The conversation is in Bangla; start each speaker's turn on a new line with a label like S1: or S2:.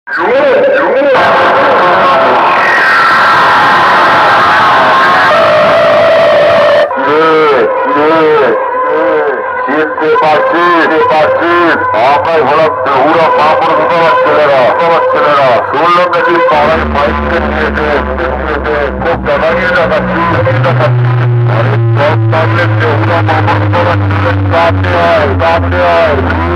S1: চিনতে পারছিস আমায় হলো বেহুরা কাপড় দিতে ছেলেরা শুনলাম নাকি পাড়ায় বাইককে নিয়েছে খুব জানাগিয়ে দেখাচ্ছি আরে সব থাকলে বেহুরা কাপড় দিতে ছেলে কাঁদতে হয়